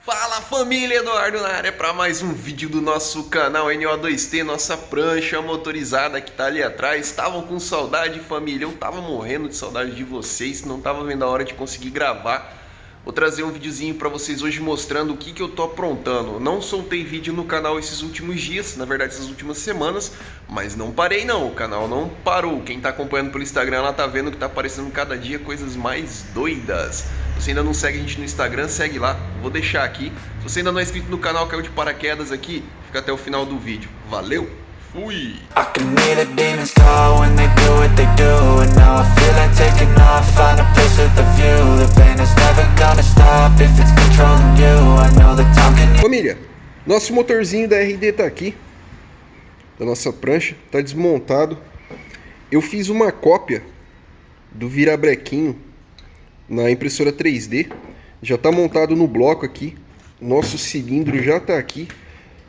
Fala família, Eduardo na área para mais um vídeo do nosso canal NO2T, nossa prancha motorizada que tá ali atrás. Estavam com saudade, família? Eu tava morrendo de saudade de vocês, não tava vendo a hora de conseguir gravar. Vou trazer um videozinho para vocês hoje mostrando o que eu tô aprontando. Não soltei vídeo no canal esses últimos dias, na verdade essas últimas semanas, mas não parei não, o canal não parou. Quem tá acompanhando pelo Instagram lá tá vendo que tá aparecendo cada dia coisas mais doidas. Se você ainda não segue a gente no Instagram, segue lá, vou deixar aqui. Se você ainda não é inscrito no canal, caiu de paraquedas aqui, fica até o final do vídeo. Valeu, fui! Família, nosso motorzinho da RD tá aqui, da nossa prancha, tá desmontado. Eu fiz uma cópia do virabrequinho na impressora 3D, já tá montado no bloco aqui. Nosso cilindro já tá aqui.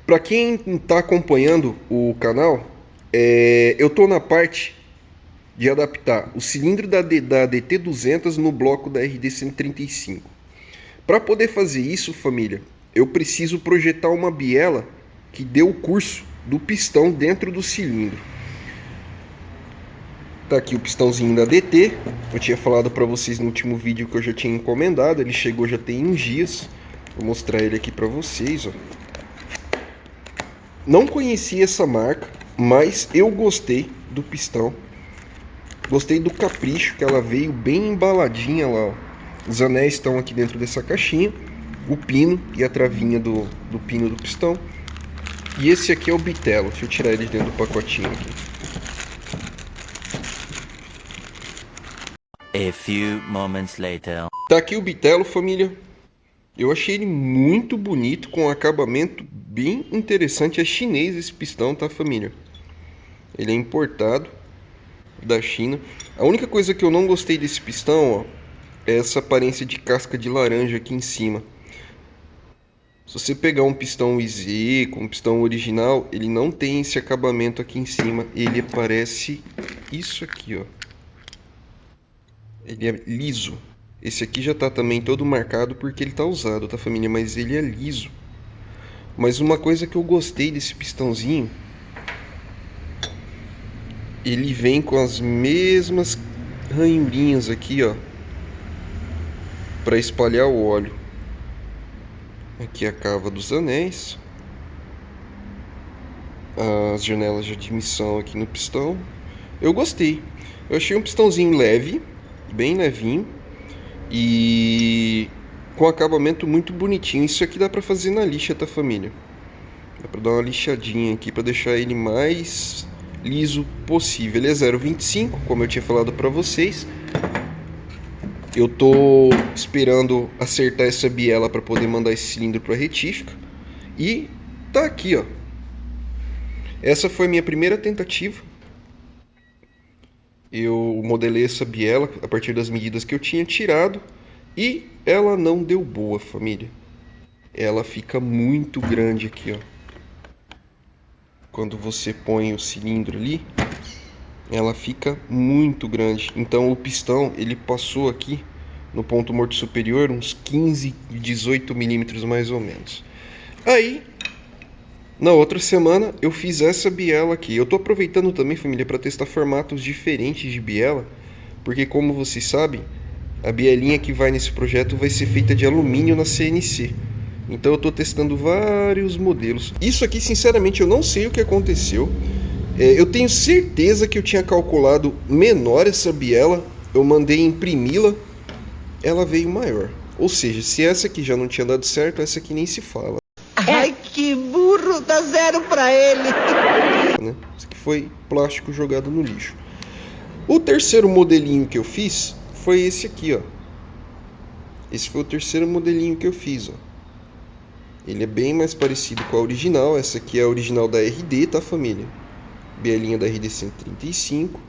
Para quem tá acompanhando o canal, eu tô na parte de adaptar o cilindro da DT200 no bloco da RD 135. Para poder fazer isso, família, eu preciso projetar uma biela que dê o curso do pistão dentro do cilindro. Tá aqui o pistãozinho da DT. Eu tinha falado para vocês no último vídeo que eu já tinha encomendado. Ele chegou já tem uns dias. Vou mostrar ele aqui para vocês, ó. Não conhecia essa marca, mas eu gostei do pistão. Gostei do capricho, que ela veio bem embaladinha lá, ó. Os anéis estão aqui dentro dessa caixinha. O pino e a travinha do pino do pistão. E esse aqui é o bitelo. Deixa eu tirar ele de dentro do pacotinho aqui. A few moments later. Tá aqui o bitelo, família. Eu achei ele muito bonito, com um acabamento bem interessante. É chinês esse pistão, tá, família? Ele é importado da China. A única coisa que eu não gostei desse pistão, ó, é essa aparência de casca de laranja aqui em cima. Se você pegar um pistão IZ com um pistão original, ele não tem esse acabamento aqui em cima. Ele parece isso aqui, ó. Ele é liso. Esse aqui já tá também todo marcado porque ele tá usado, tá, família? Mas ele é liso. Mas uma coisa que eu gostei desse pistãozinho, ele vem com as mesmas ranhurinhas aqui, ó, para espalhar o óleo. Aqui a cava dos anéis, as janelas de admissão aqui no pistão. Eu gostei. Eu achei um pistãozinho leve, bem levinho e com acabamento muito bonitinho. Isso aqui dá pra fazer na lixa, tá, família? Dá pra dar uma lixadinha aqui pra deixar ele mais liso possível. Ele é 0,25, como eu tinha falado pra vocês. Eu tô esperando acertar essa biela para poder mandar esse cilindro para retífica. E tá aqui, ó. Essa foi a minha primeira tentativa. Eu modelei essa biela a partir das medidas que eu tinha tirado e ela não deu boa, família. Ela fica muito grande aqui, ó. Quando você põe o cilindro ali, ela fica muito grande. Então o pistão, ele passou aqui no ponto morto superior uns 15, 18 milímetros mais ou menos. Aí, na outra semana, eu fiz essa biela aqui. Eu tô aproveitando também, família, para testar formatos diferentes de biela, porque como vocês sabem, a bielinha que vai nesse projeto vai ser feita de alumínio na CNC. Então eu tô testando vários modelos. Isso aqui, sinceramente, eu não sei o que aconteceu. Eu tenho certeza que eu tinha calculado menor essa biela. Eu mandei imprimi-la, ela veio maior. Ou seja, se essa aqui já não tinha dado certo, essa aqui nem se fala. Ai, que burro, dá 0 pra ele. Né? Isso aqui foi plástico jogado no lixo. O terceiro modelinho que eu fiz foi esse aqui, ó. Esse foi o terceiro modelinho que eu fiz, ó. Ele é bem mais parecido com a original. Essa aqui é a original da RD, tá, família? Bielinha da RD 135.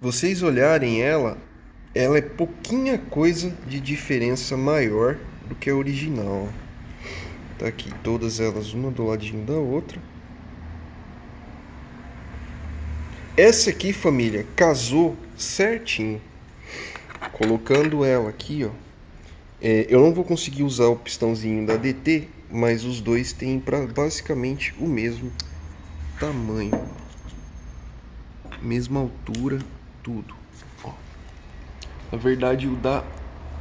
Vocês olharem ela é pouquinha coisa de diferença maior do que a original. Tá aqui todas elas, uma do ladinho da outra. Essa aqui, família, casou certinho. Colocando ela aqui, ó, Eu não vou conseguir usar o pistãozinho da DT, mas os dois têm basicamente o mesmo tamanho, mesma altura, tudo. Ó. Na verdade, o da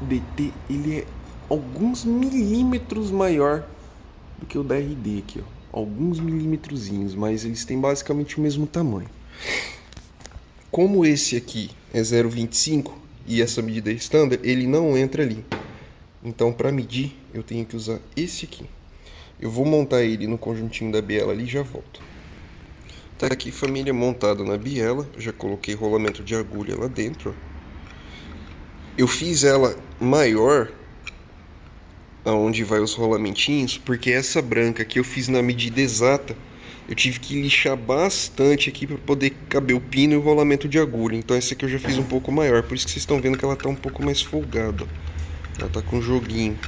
DT ele é alguns milímetros maior do que o da RD aqui, ó. Alguns milímetrozinhos, mas eles têm basicamente o mesmo tamanho. Como esse aqui é 0,25 e essa medida é standard, ele não entra ali. Então, para medir, eu tenho que usar esse aqui. Eu vou montar ele no conjuntinho da biela ali e já volto. Tá aqui, família, montado na biela. Eu já coloquei rolamento de agulha lá dentro. Eu fiz ela maior, aonde vai os rolamentinhos, porque essa branca aqui eu fiz na medida exata. Eu tive que lixar bastante aqui para poder caber o pino e o rolamento de agulha. Então essa aqui eu já fiz um pouco maior, por isso que vocês estão vendo que ela tá um pouco mais folgada. Ela tá com joguinho.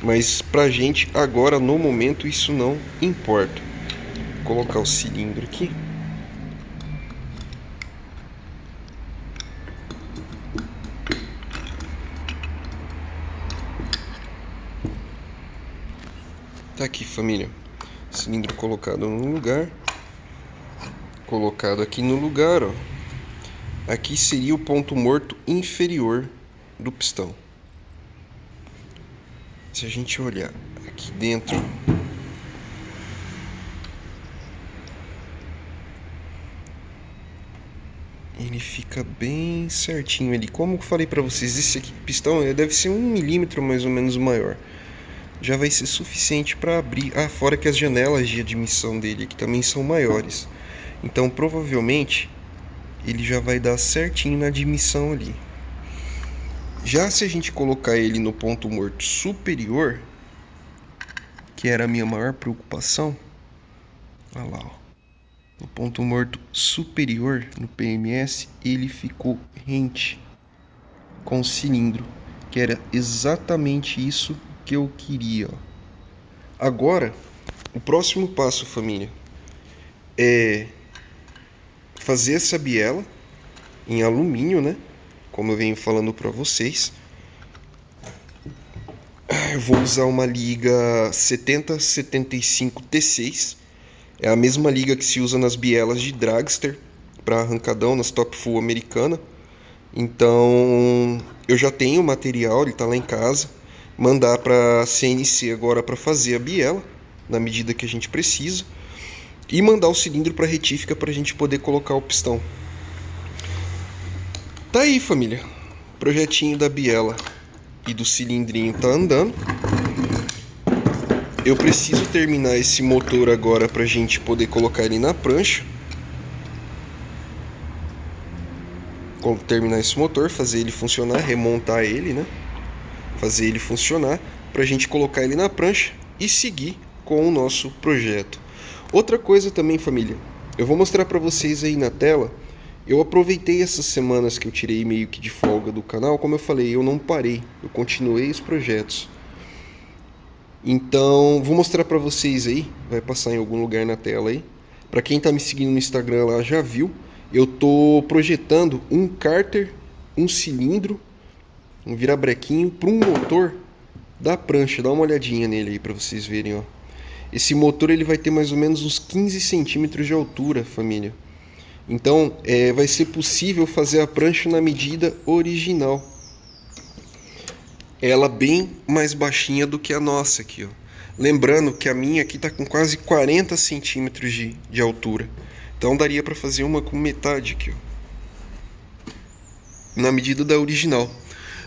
Mas pra gente agora, no momento, isso não importa. Vou colocar o cilindro aqui. Tá aqui, família. Cilindro colocado no lugar. Colocado aqui no lugar, ó. Aqui seria o ponto morto inferior do pistão. Se a gente olhar aqui dentro, ele fica bem certinho ali. Como eu falei para vocês, esse aqui, pistão deve ser 1 milímetro mais ou menos maior. Já vai ser suficiente para abrir. Fora que as janelas de admissão dele aqui também são maiores. Então provavelmente ele já vai dar certinho na admissão ali. Já se a gente colocar ele no ponto morto superior, que era a minha maior preocupação, olha lá, ó. No ponto morto superior, no PMS, ele ficou rente com o cilindro, que era exatamente isso que eu queria, ó. Agora, o próximo passo, família, é fazer essa biela em alumínio, né? Como eu venho falando para vocês. Eu vou usar uma liga 7075 T6. É a mesma liga que se usa nas bielas de dragster para arrancadão, nas top full americana. Então, eu já tenho o material, ele está lá em casa. Mandar para a CNC agora para fazer a biela, na medida que a gente precisa. E mandar o cilindro para retífica para a gente poder colocar o pistão. Tá aí, família. O projetinho da biela e do cilindrinho tá andando. Eu preciso terminar esse motor agora pra gente poder colocar ele na prancha. Terminar esse motor, fazer ele funcionar, remontar ele, né? Fazer ele funcionar pra gente colocar ele na prancha e seguir com o nosso projeto. Outra coisa também, família, eu vou mostrar pra vocês aí na tela. Eu aproveitei essas semanas que eu tirei meio que de folga do canal. Como eu falei, eu não parei, eu continuei os projetos. Então, vou mostrar pra vocês aí, vai passar em algum lugar na tela aí. Pra quem tá me seguindo no Instagram lá já viu, eu tô projetando um cárter, um cilindro, um virabrequinho para um motor da prancha. Dá uma olhadinha nele aí pra vocês verem, ó. Esse motor ele vai ter mais ou menos uns 15 centímetros de altura, família. Então, vai ser possível fazer a prancha na medida original. Ela bem mais baixinha do que a nossa aqui, ó. Lembrando que a minha aqui tá com quase 40 centímetros de altura. Então daria para fazer uma com metade aqui, ó. Na medida da original.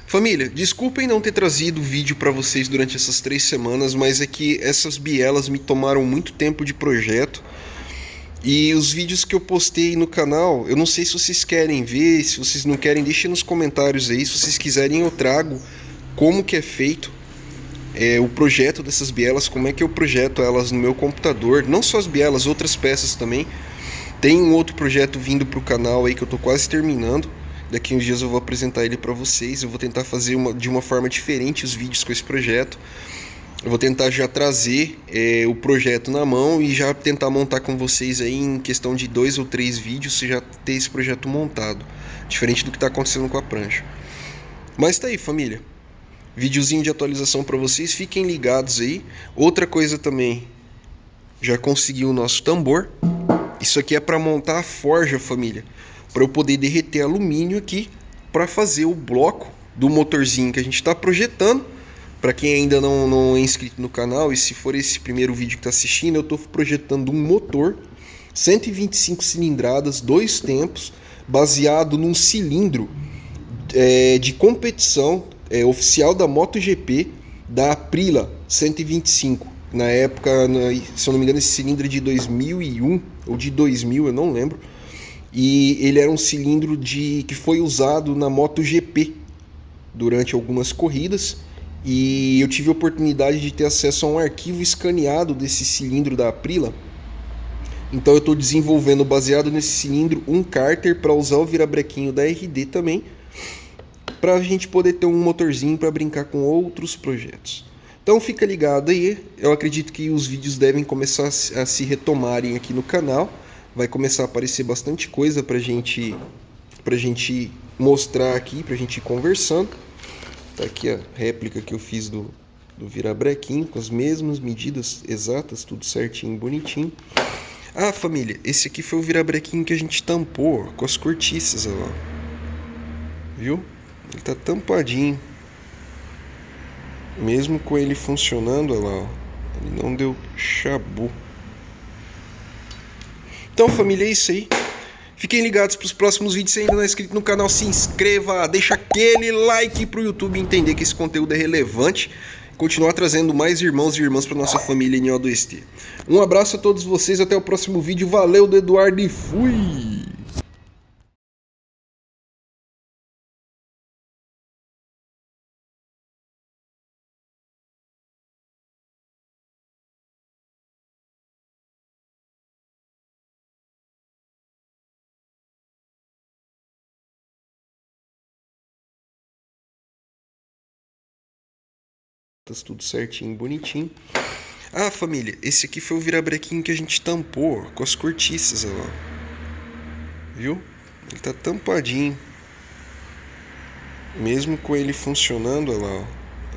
Família, desculpem não ter trazido vídeo para vocês durante essas 3 semanas, mas é que essas bielas me tomaram muito tempo de projeto. E os vídeos que eu postei no canal, eu não sei se vocês querem ver, se vocês não querem, deixem nos comentários aí. Se vocês quiserem, eu trago como que é feito o projeto dessas bielas, como é que eu projeto elas no meu computador. Não só as bielas, outras peças também. Tem um outro projeto vindo para o canal aí que eu tô quase terminando. Daqui uns dias eu vou apresentar ele para vocês. Eu vou tentar fazer de uma forma diferente os vídeos com esse projeto. Eu vou tentar já trazer o projeto na mão e já tentar montar com vocês aí em questão de 2 ou 3 vídeos, você já ter esse projeto montado, diferente do que está acontecendo com a prancha. Mas tá aí, família. Videozinho de atualização para vocês, fiquem ligados aí. Outra coisa também, já consegui o nosso tambor. Isso aqui é para montar a forja, família, para eu poder derreter alumínio aqui para fazer o bloco do motorzinho que a gente está projetando. Para quem ainda não é inscrito no canal, e se for esse primeiro vídeo que está assistindo, eu estou projetando um motor 125 cilindradas, 2 tempos, baseado num cilindro de competição oficial da MotoGP, da Aprilia 125. Na época, se eu não me engano, esse cilindro é de 2001 ou de 2000, eu não lembro. E ele era um cilindro que foi usado na MotoGP durante algumas corridas. E eu tive a oportunidade de ter acesso a um arquivo escaneado desse cilindro da Aprilia. Então eu estou desenvolvendo, baseado nesse cilindro, um cárter para usar o virabrequinho da RD também, para a gente poder ter um motorzinho para brincar com outros projetos. Então fica ligado aí, eu acredito que os vídeos devem começar a se retomarem aqui no canal. Vai começar a aparecer bastante coisa pra gente mostrar aqui, pra gente ir conversando. Tá aqui a réplica que eu fiz do virabrequinho, com as mesmas medidas exatas, tudo certinho, bonitinho. Ah, família, esse aqui foi o virabrequinho que a gente tampou com as cortiças, olha lá. Viu? Ele tá tampadinho. Mesmo com ele funcionando, olha lá, ó, ele não deu chabu. Então, família, é isso aí. Fiquem ligados para os próximos vídeos. Se ainda não é inscrito no canal, se inscreva, deixa aquele like para o YouTube entender que esse conteúdo é relevante. Continuar trazendo mais irmãos e irmãs para nossa família em O2T. Um abraço a todos vocês, até o próximo vídeo. Valeu, do Eduardo, e fui! Tudo certinho, bonitinho. Ah, família, esse aqui foi o virabrequinho que a gente tampou com as cortiças, olha lá. Viu? Ele tá tampadinho. Mesmo com ele funcionando, olha lá, ó,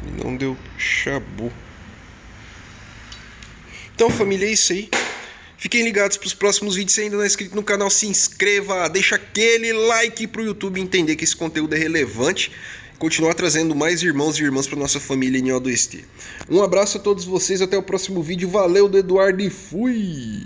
ele não deu chabu. Então, família, é isso aí. Fiquem ligados para os próximos vídeos. Se ainda não é inscrito no canal, se inscreva, deixa aquele like para o YouTube entender que esse conteúdo é relevante. Continuar trazendo mais irmãos e irmãs para nossa família em O2T. Um abraço a todos vocês, até o próximo vídeo. Valeu, do Eduardo, e fui!